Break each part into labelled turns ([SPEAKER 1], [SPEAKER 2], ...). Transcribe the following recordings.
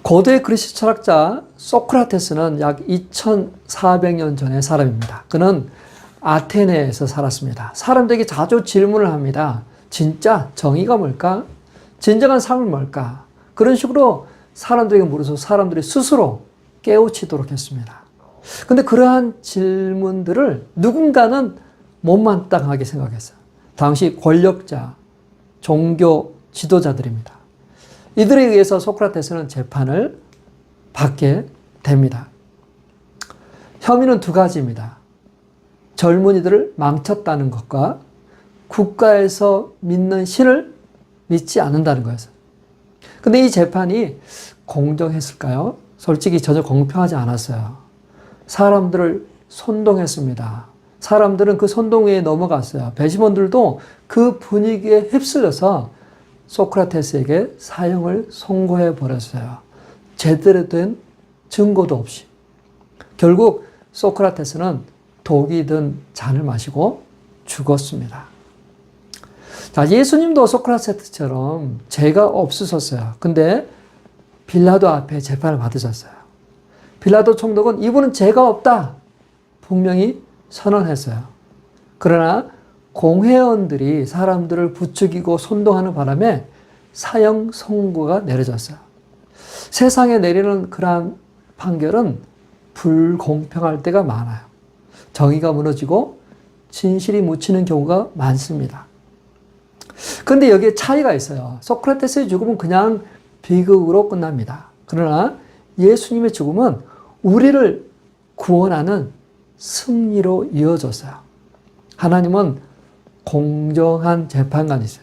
[SPEAKER 1] 고대 그리스 철학자 소크라테스는 약 2400년 전의 사람입니다. 그는 아테네에서 살았습니다. 사람들에게 자주 질문을 합니다. 진짜 정의가 뭘까? 진정한 삶은 뭘까? 그런 식으로 사람들에게 물어서 사람들이 스스로 깨우치도록 했습니다. 근데 그러한 질문들을 누군가는 못마땅하게 생각했어요. 당시 권력자, 종교 지도자들입니다. 이들에 의해서 소크라테스는 재판을 받게 됩니다. 혐의는 두 가지입니다. 젊은이들을 망쳤다는 것과 국가에서 믿는 신을 믿지 않는다는 거였어요. 근데 이 재판이 공정했을까요? 솔직히 전혀 공평하지 않았어요. 사람들을 선동했습니다. 사람들은 그 선동에 넘어갔어요. 배심원들도 그 분위기에 휩쓸려서 소크라테스에게 사형을 선고해 버렸어요. 제대로 된 증거도 없이. 결국 소크라테스는 독이 든 잔을 마시고 죽었습니다. 자, 예수님도 소크라테스처럼 죄가 없으셨어요. 근데 빌라도 앞에 재판을 받으셨어요. 빌라도 총독은 이분은 죄가 없다 분명히 선언했어요. 그러나 공회원들이 사람들을 부추기고 선동하는 바람에 사형 선고가 내려졌어요. 세상에 내리는 그러한 판결은 불공평할 때가 많아요. 정의가 무너지고 진실이 묻히는 경우가 많습니다. 그런데 여기에 차이가 있어요. 소크라테스의 죽음은 그냥 비극으로 끝납니다. 그러나 예수님의 죽음은 우리를 구원하는 승리로 이어졌어요. 하나님은 공정한 재판관이세요.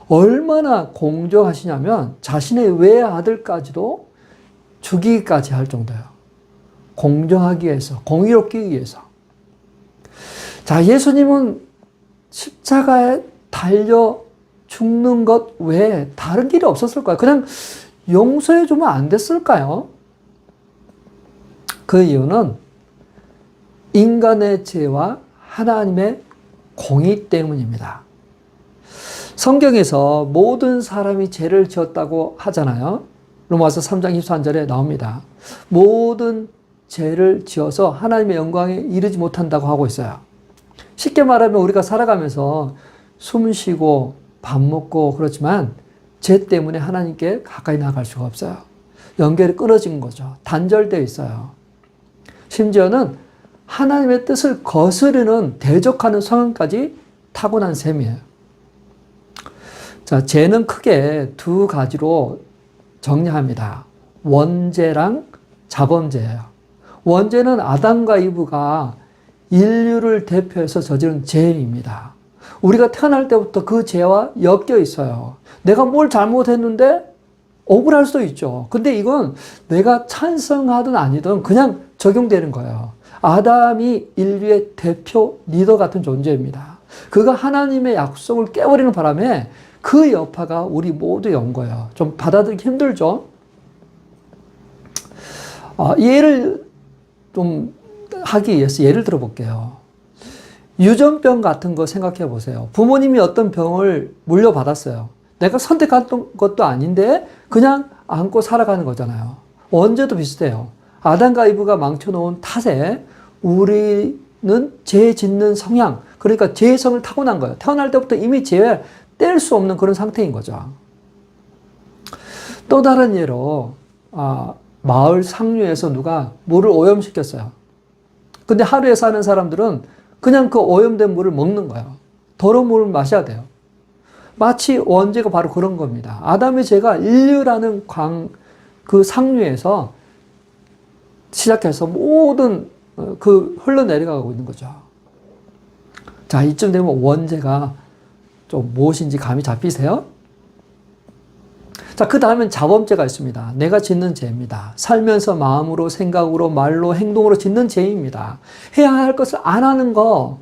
[SPEAKER 1] 얼마나 공정하시냐면 자신의 외아들까지도 죽이기까지 할 정도예요. 공정하기 위해서, 공의롭기 위해서. 자, 예수님은 십자가에 달려 죽는 것 외에 다른 길이 없었을까요? 그냥 용서해 주면 안 됐을까요? 그 이유는 인간의 죄와 하나님의 공의 때문입니다. 성경에서 모든 사람이 죄를 지었다고 하잖아요. 로마서 3장 23절에 나옵니다. 모든 죄를 지어서 하나님의 영광에 이르지 못한다고 하고 있어요. 쉽게 말하면 우리가 살아가면서 숨 쉬고 밥 먹고 그렇지만 죄 때문에 하나님께 가까이 나갈 수가 없어요. 연결이 끊어진 거죠. 단절되어 있어요. 심지어는 하나님의 뜻을 거스르는 대적하는 성향까지 타고난 셈이에요. 자, 죄는 크게 두 가지로 정리합니다. 원죄랑 자범죄예요. 원죄는 아담과 이브가 인류를 대표해서 저지른 죄입니다. 우리가 태어날 때부터 그 죄와 엮여 있어요. 내가 뭘 잘못했는데 억울할 수도 있죠. 근데 이건 내가 찬성하든 아니든 그냥 적용되는 거예요. 아담이 인류의 대표 리더 같은 존재입니다. 그가 하나님의 약속을 깨버리는 바람에 그 여파가 우리 모두에 온 거예요. 좀 받아들이기 힘들죠? 예를 좀 하기 위해서 예를 들어 볼게요. 유전병 같은 거 생각해 보세요. 부모님이 어떤 병을 물려받았어요. 내가 선택한 것도 아닌데 그냥 안고 살아가는 거잖아요. 원죄도 비슷해요. 아담과 이브가 망쳐놓은 탓에 우리는 죄 짓는 성향, 그러니까 죄성을 타고난 거예요. 태어날 때부터 이미 죄를 뗄 수 없는 그런 상태인 거죠. 또 다른 예로 마을 상류에서 누가 물을 오염시켰어요. 근데 하루에 사는 사람들은 그냥 그 오염된 물을 먹는 거예요. 더러운 물을 마셔야 돼요. 마치 원죄가 바로 그런 겁니다. 아담의 죄가 인류라는 그 상류에서 시작해서 모든 그 흘러내려가고 있는 거죠. 자, 이쯤 되면 원죄가 좀 무엇인지 감이 잡히세요? 자, 그 다음엔 자범죄가 있습니다. 내가 짓는 죄입니다. 살면서 마음으로, 생각으로, 말로, 행동으로 짓는 죄입니다. 해야 할 것을 안 하는 거,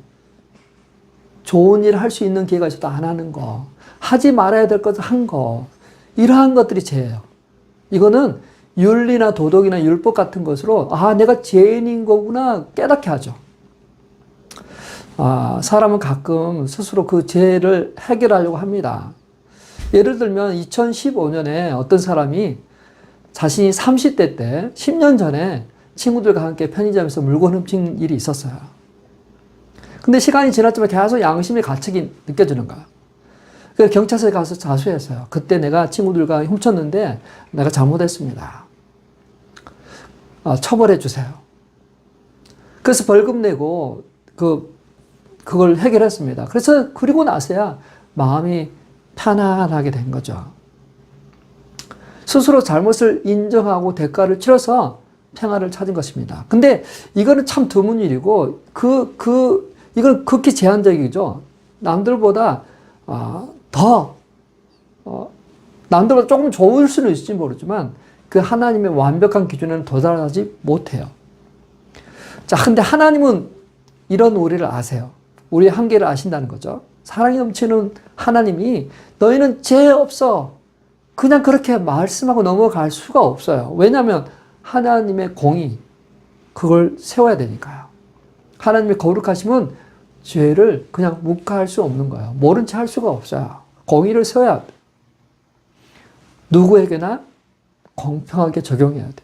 [SPEAKER 1] 좋은 일을 할 수 있는 기회가 있어도 안 하는 거, 하지 말아야 될 것을 한 거, 이러한 것들이 죄예요. 이거는 윤리나 도덕이나 율법 같은 것으로 내가 죄인인 거구나 깨닫게 하죠. 사람은 가끔 스스로 그 죄를 해결하려고 합니다. 예를 들면 2015년에 어떤 사람이 자신이 30대 때 10년 전에 친구들과 함께 편의점에서 물건 훔친 일이 있었어요. 근데 시간이 지났지만 계속 양심의 가책이 느껴지는 거야. 그래서 경찰서에 가서 자수했어요. 그때 내가 친구들과 훔쳤는데 내가 잘못했습니다. 처벌해 주세요. 그래서 벌금 내고 그걸 해결했습니다. 그래서 그리고 나서야 마음이 편안하게 된 거죠. 스스로 잘못을 인정하고 대가를 치러서 평화를 찾은 것입니다. 근데 이거는 참 드문 일이고 이건 극히 제한적이죠. 남들보다 남들보다 조금 좋을 수는 있을지 모르지만 그 하나님의 완벽한 기준에는 도달하지 못해요. 자, 근데 하나님은 이런 우리를 아세요. 우리의 한계를 아신다는 거죠. 사랑이 넘치는 하나님이 너희는 죄 없어. 그냥 그렇게 말씀하고 넘어갈 수가 없어요. 왜냐하면 하나님의 공의, 그걸 세워야 되니까요. 하나님의 거룩하심은 죄를 그냥 묵과할 수 없는 거예요. 모른 채 할 수가 없어요. 공의를 세워야 돼. 누구에게나 공평하게 적용해야 돼.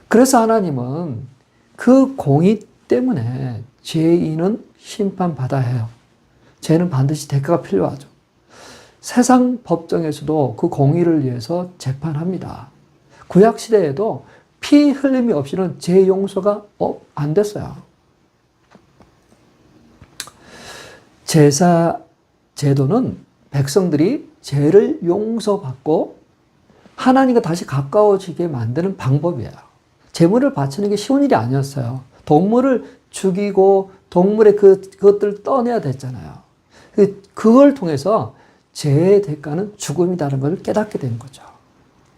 [SPEAKER 1] 그래서 하나님은 그 공의 때문에 죄인은 심판받아야 해요. 죄는 반드시 대가가 필요하죠. 세상 법정에서도 그 공의를 위해서 재판합니다. 구약시대에도 피 흘림이 없이는 죄 용서가 안 됐어요. 제사 제도는 백성들이 죄를 용서받고 하나님과 다시 가까워지게 만드는 방법이에요. 제물을 바치는 게 쉬운 일이 아니었어요. 동물을 죽이고 동물의 그것들을 떠내야 됐잖아요. 그걸 통해서 죄의 대가는 죽음이라는 걸 깨닫게 되는 거죠.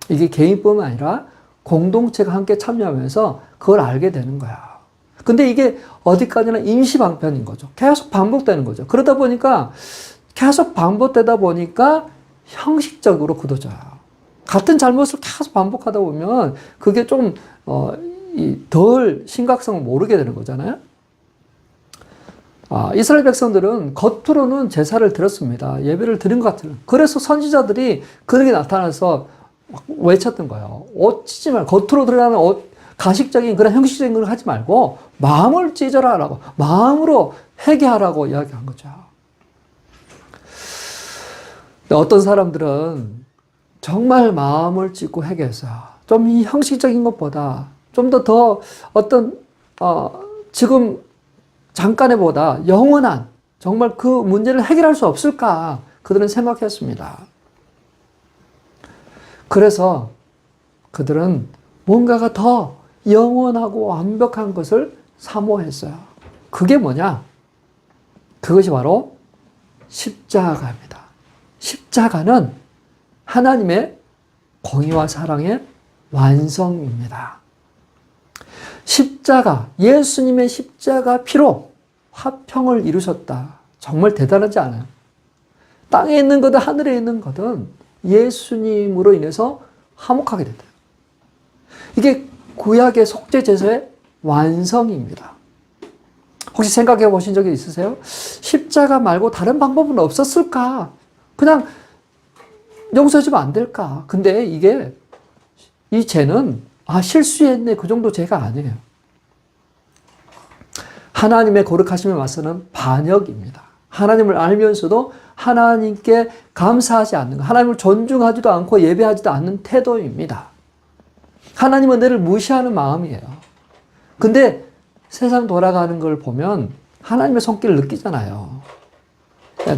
[SPEAKER 1] 이게 개인뿐만 아니라 공동체가 함께 참여하면서 그걸 알게 되는 거야. 근데 이게 어디까지나 임시방편인 거죠. 계속 반복되는 거죠. 그러다 보니까 계속 반복되다 보니까 형식적으로 굳어져요. 같은 잘못을 계속 반복하다 보면 그게 좀 덜 심각성을 모르게 되는 거잖아요. 이스라엘 백성들은 겉으로는 제사를 드렸습니다. 예배를 드린 것 같아요. 그래서 선지자들이 그렇게 나타나서 외쳤던 거예요. 옷 찢지 말고, 겉으로 드러나는 가식적인 그런 형식적인 걸 하지 말고 마음을 찢어라 라고, 마음으로 회개하라고 이야기한 거죠. 어떤 사람들은 정말 마음을 찢고 회개했어요. 좀 이 형식적인 것보다 좀 더 어떤 지금 잠깐의 보다 영원한 정말 그 문제를 해결할 수 없을까 그들은 생각했습니다. 그래서 그들은 뭔가가 더 영원하고 완벽한 것을 사모했어요. 그게 뭐냐? 그것이 바로 십자가입니다. 십자가는 하나님의 공의와 사랑의 완성입니다. 십자가, 예수님의 십자가 피로 화평을 이루셨다. 정말 대단하지 않아요? 땅에 있는 거든 하늘에 있는 거든 예수님으로 인해서 화목하게 된다. 이게 구약의 속죄제사의 완성입니다. 혹시 생각해 보신 적이 있으세요? 십자가 말고 다른 방법은 없었을까? 그냥 용서해주면 안 될까? 근데 이 죄는 실수했네 그 정도 죄가 아니에요. 하나님의 거룩하심에 맞서는 반역입니다. 하나님을 알면서도 하나님께 감사하지 않는 것, 하나님을 존중하지도 않고 예배하지도 않는 태도입니다. 하나님은 너를 무시하는 마음이에요. 근데 세상 돌아가는 걸 보면 하나님의 손길을 느끼잖아요.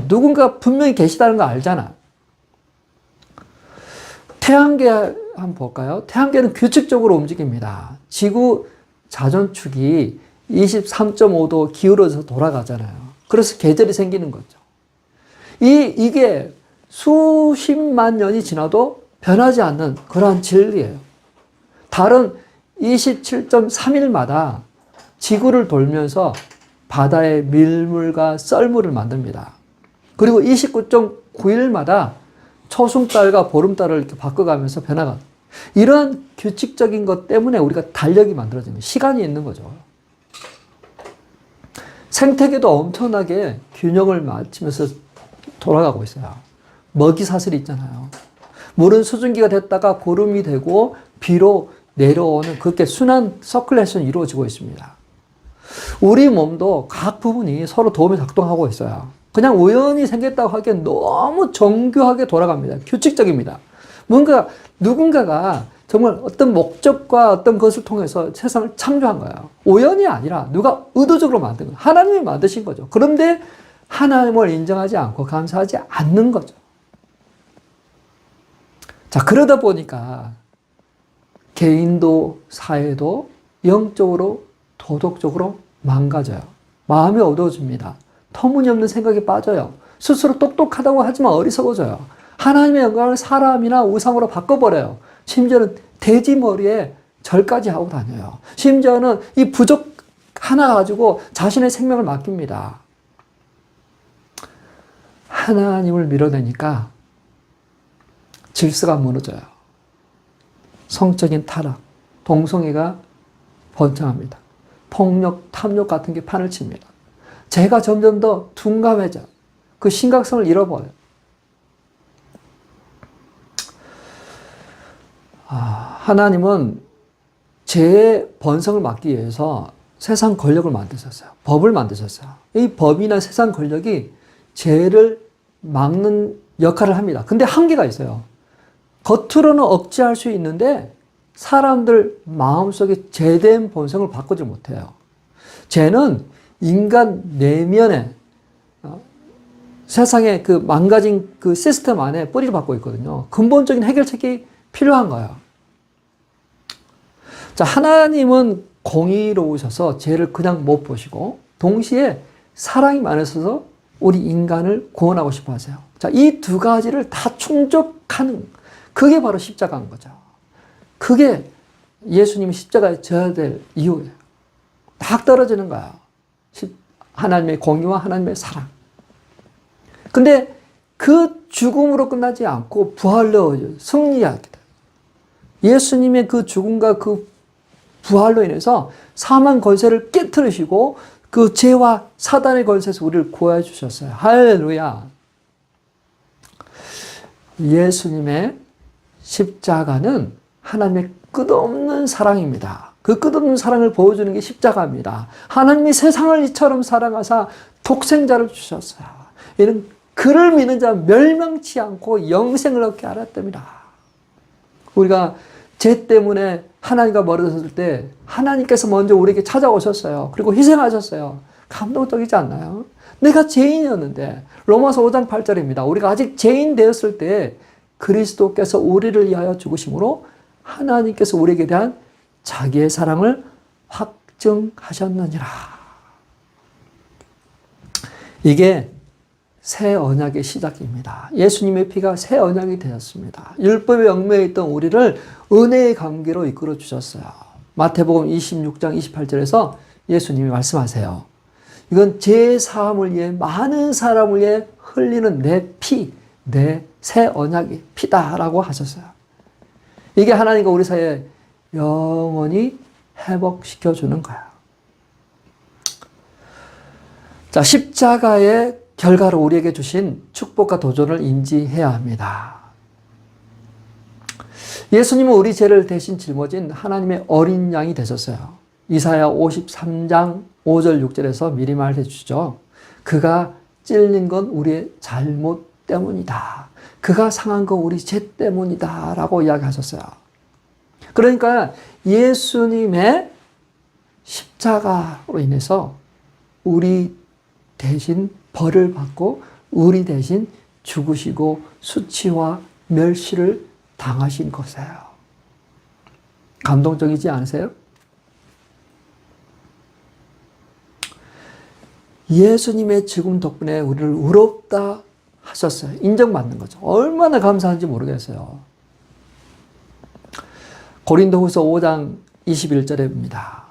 [SPEAKER 1] 누군가 분명히 계시다는 거 알잖아. 태양계 한번 볼까요? 태양계는 규칙적으로 움직입니다. 지구 자전축이 23.5도 기울어서 돌아가잖아요. 그래서 계절이 생기는 거죠. 이게 수십만 년이 지나도 변하지 않는 그러한 진리예요. 달은 27.3일마다 지구를 돌면서 바다의 밀물과 썰물을 만듭니다. 그리고 29.9일마다 초승달과 보름달을 이렇게 바꿔가면서 변화가. 이런 규칙적인 것 때문에 우리가 달력이 만들어진 거예요. 시간이 있는 거죠. 생태계도 엄청나게 균형을 맞추면서 돌아가고 있어요. 먹이 사슬이 있잖아요. 물은 수증기가 됐다가 구름이 되고 비로 내려오는 그렇게 순환 서큘레이션이 이루어지고 있습니다. 우리 몸도 각 부분이 서로 도움이 작동하고 있어요. 그냥 우연히 생겼다고 하기엔 너무 정교하게 돌아갑니다. 규칙적입니다. 뭔가 누군가가 정말 어떤 목적과 어떤 것을 통해서 세상을 창조한 거예요. 우연이 아니라 누가 의도적으로 만든 거예요. 하나님이 만드신 거죠. 그런데 하나님을 인정하지 않고 감사하지 않는 거죠. 자, 그러다 보니까 개인도 사회도 영적으로 도덕적으로 망가져요. 마음이 어두워집니다. 터무니없는 생각에 빠져요. 스스로 똑똑하다고 하지만 어리석어져요. 하나님의 영광을 사람이나 우상으로 바꿔버려요. 심지어는 돼지 머리에 절까지 하고 다녀요. 심지어는 이 부족 하나 가지고 자신의 생명을 맡깁니다. 하나님을 밀어내니까 질서가 무너져요. 성적인 타락, 동성애가 번창합니다. 폭력, 탐욕 같은 게 판을 칩니다. 죄가 점점 더 둔감해져. 그 심각성을 잃어버려요. 하나님은 죄의 번성을 막기 위해서 세상 권력을 만드셨어요. 법을 만드셨어요. 이 법이나 세상 권력이 죄를 막는 역할을 합니다. 근데 한계가 있어요. 겉으로는 억제할 수 있는데 사람들 마음속에 죄된 본성을 바꾸지 못해요. 죄는 인간 내면에 세상의 그 망가진 그 시스템 안에 뿌리를 받고 있거든요. 근본적인 해결책이 필요한 거예요. 자, 하나님은 공의로우셔서 죄를 그냥 못 보시고 동시에 사랑이 많으셔서 우리 인간을 구원하고 싶어 하세요. 자, 이 두 가지를 다 충족하는 그게 바로 십자가인 거죠. 그게 예수님이 십자가에 져야 될 이유예요. 딱 떨어지는 거야. 하나님의 공의와 하나님의 사랑. 근데 그 죽음으로 끝나지 않고 부활로 승리하게 돼요. 예수님의 그 죽음과 그 부활로 인해서 사망 권세를 깨트리시고 그 죄와 사단의 권세에서 우리를 구해 주셨어요. 할렐루야. 예수님의 십자가는 하나님의 끝없는 사랑입니다. 그 끝없는 사랑을 보여주는 게 십자가입니다. 하나님이 세상을 이처럼 사랑하사 독생자를 주셨어요. 이는 그를 믿는 자 멸망치 않고 영생을 얻게 하였답니다. 우리가 죄 때문에 하나님과 멀어졌을 때 하나님께서 먼저 우리에게 찾아오셨어요. 그리고 희생하셨어요. 감동적이지 않나요? 내가 죄인이었는데 로마서 5장 8절입니다. 우리가 아직 죄인 되었을 때 그리스도께서 우리를 위하여 죽으심으로 하나님께서 우리에게 대한 자기의 사랑을 확증하셨느니라. 이게 새 언약의 시작입니다. 예수님의 피가 새 언약이 되었습니다. 율법의 얽매여 있던 우리를 은혜의 관계로 이끌어 주셨어요. 마태복음 26장 28절에서 예수님이 말씀하세요. 이건 제 사함을 위해 많은 사람을 위해 흘리는 내 피, 내 새 언약의 피다라고 하셨어요. 이게 하나님과 우리 사이에 영원히 회복시켜주는 거야. 자, 십자가의 결과로 우리에게 주신 축복과 도전을 인지해야 합니다. 예수님은 우리 죄를 대신 짊어진 하나님의 어린 양이 되셨어요. 이사야 53장 5절 6절에서 미리 말해 주죠. 그가 찔린 건 우리의 잘못 때문이다. 그가 상한 건 우리 죄 때문이다 라고 이야기하셨어요. 그러니까 예수님의 십자가로 인해서 우리 대신 벌을 받고 우리 대신 죽으시고 수치와 멸시를 당하신 것이에요. 감동적이지 않으세요? 예수님의 죽음 덕분에 우리를 의롭다 하셨어요. 인정받는 거죠. 얼마나 감사한지 모르겠어요. 고린도후서 5장 21절입니다.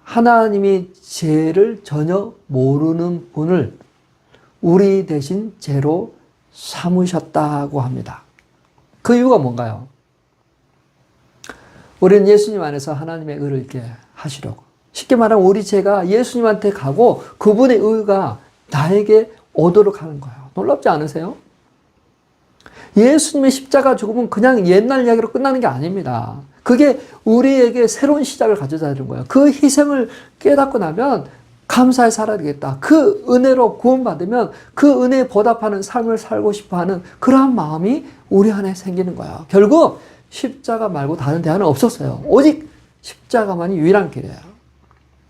[SPEAKER 1] 하나님이 죄를 전혀 모르는 분을 우리 대신 죄로 삼으셨다고 합니다. 그 이유가 뭔가요? 우리는 예수님 안에서 하나님의 의를 있게 하시려고. 쉽게 말하면 우리 죄가 예수님한테 가고 그분의 의가 나에게 오도록 하는 거예요. 놀랍지 않으세요? 예수님의 십자가 죽음은 그냥 옛날 이야기로 끝나는 게 아닙니다. 그게 우리에게 새로운 시작을 가져다 주는 거예요. 그 희생을 깨닫고 나면 감사히 살아야 되겠다. 그 은혜로 구원받으면 그 은혜에 보답하는 삶을 살고 싶어 하는 그러한 마음이 우리 안에 생기는 거예요. 결국 십자가 말고 다른 대안은 없었어요. 오직 십자가만이 유일한 길이에요.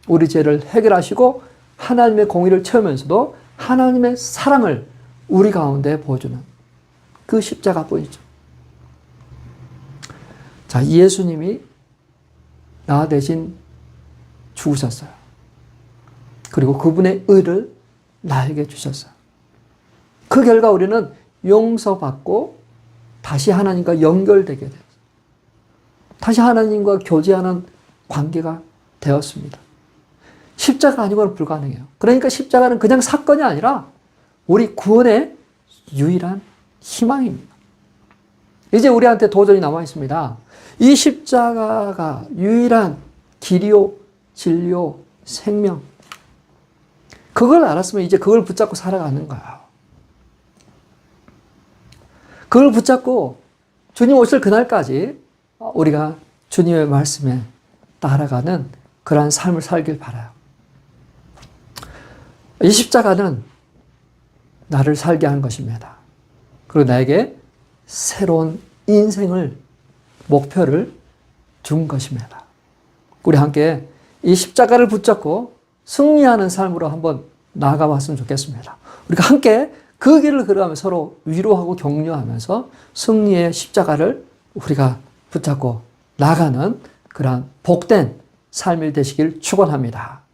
[SPEAKER 1] 우리 죄를 해결하시고 하나님의 공의를 채우면서도 하나님의 사랑을 우리 가운데 보여주는 그 십자가뿐이죠. 자, 예수님이 나 대신 죽으셨어요. 그리고 그분의 의를 나에게 주셨어요. 그 결과 우리는 용서받고 다시 하나님과 연결되게 돼요. 다시 하나님과 교제하는 관계가 되었습니다. 십자가 아니고는 불가능해요. 그러니까 십자가는 그냥 사건이 아니라 우리 구원의 유일한 희망입니다. 이제 우리한테 도전이 남아 있습니다. 이 십자가가 유일한 길이요, 진리요, 생명. 그걸 알았으면 이제 그걸 붙잡고 살아가는 거예요. 그걸 붙잡고 주님 오실 그날까지 우리가 주님의 말씀에 따라가는 그러한 삶을 살길 바라요. 이 십자가는 나를 살게 한 것입니다. 그리고 나에게 새로운 인생을, 목표를 준 것입니다. 우리 함께 이 십자가를 붙잡고 승리하는 삶으로 한번 나아가봤으면 좋겠습니다. 우리가 함께 그 길을 걸어가며 서로 위로하고 격려하면서 승리의 십자가를 우리가 붙잡고 나가는 그러한 복된 삶이 되시길 축원합니다.